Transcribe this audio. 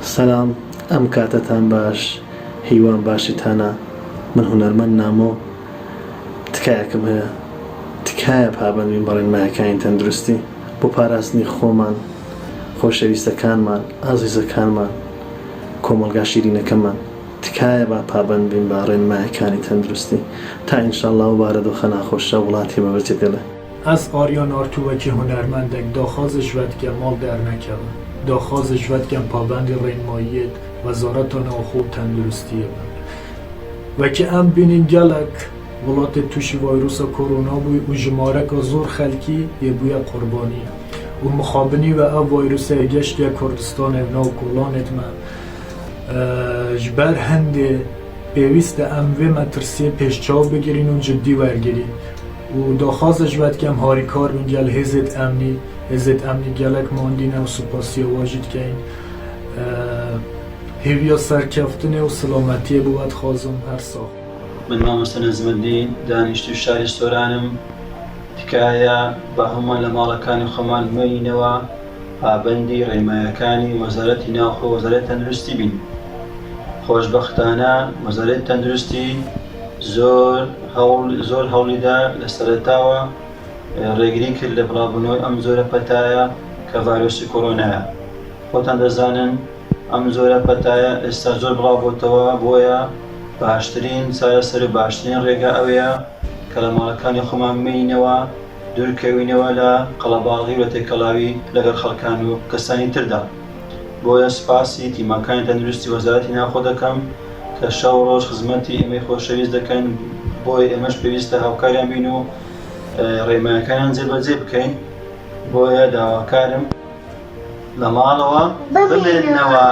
سلام، ئەم کاتتان باش، هیوان باشیتانە. من هونەرمەند نامۆ تکایەکم هەیە، تکایە پابەندبین بە ڕێنماییەکانی تەندروستی بۆ پاراستنی خۆمان، خۆشەویستەکانمان، ئازیزەکانمان، کۆمەڵگا شیرینەکەمان. تکایە با پابەند بین بە ڕێنماییەکانی تەندروستی تا ئینشاءالله و بارە دۆخە ناخۆشە وڵاتی مەبەجێ دێڵێ. از آریان آرتووەکی هونەرمەندێک داخوازش وەت کە ماڵ دەرنەکەوە، داخوازش وەت کەم پابەندی ڕێنماییەت وەزارەتە ناوخۆ و تەندروستیە بن. وەکی ئەم بینین gelek وڵاتێ تووشی ڤایرۆسا کۆرۆنا بووی و ژمارەکە زۆر خەلکی یێبوویە قوربانی و مخابنی و ئەو ڤایرۆسە گەشتیە کوردستانێ ناو کۆڵانێتمە ji ber هەندێ پێویستە ئەم vê مەترسیە پێشچاو بگیرین و جددی وەرگرین و daxwazش wet kem harîkar bin gel hêzên emnî gelek mandîne û supasîya wajî dikeyin hêviya serkeftinê û silametiyê bû wet dixwazim her sax. من مامۆستا نەزمەندین دانیشتوی شاری سۆرانم. تکایە بە هەمووان لە ماڵەکانی خۆمان بمێنینەوە پابەندی ڕێنماییەکانی وەزارەتی ناوخۆ و وەزارەتی تەندروستی بین. خۆشبەختانە وەزارەتی تەندروستی زۆر هەوڵیدا لە سەرەتاوە ڕێگری کرد لە بڵاوبوونەوەی ئەم زۆرە پەتایە کە ڤایرۆسی کۆرۆنایە. خۆتان دەزانن ئەم زۆرە پەتایە ئێستا زۆر بڵاو بۆتەوە، بۆیە باشترین چارەسەر و باشترین ڕێگا ئەوەیە کە لە ماڵەکانی خۆمان بمێنینەوە، دوورکەوینەوە لە قەڵەباڵغی و تێکەڵاوی لەگەڵ خەڵکان و کەسانی تردا. بۆیە سوپاسی تیمەکانی تەندروستی وەزارەتی ناوخۆ دەکەم کە شەو ڕۆژ خزمەتی ئێمەی خۆشەویست دەکەن، بۆی ئێمەش پێویستە هاوکاریان بین و ڕێنماییەکانیان جێبەجێ بکەین. بۆیە داواکارم لە ماڵەوە بمێننەوە.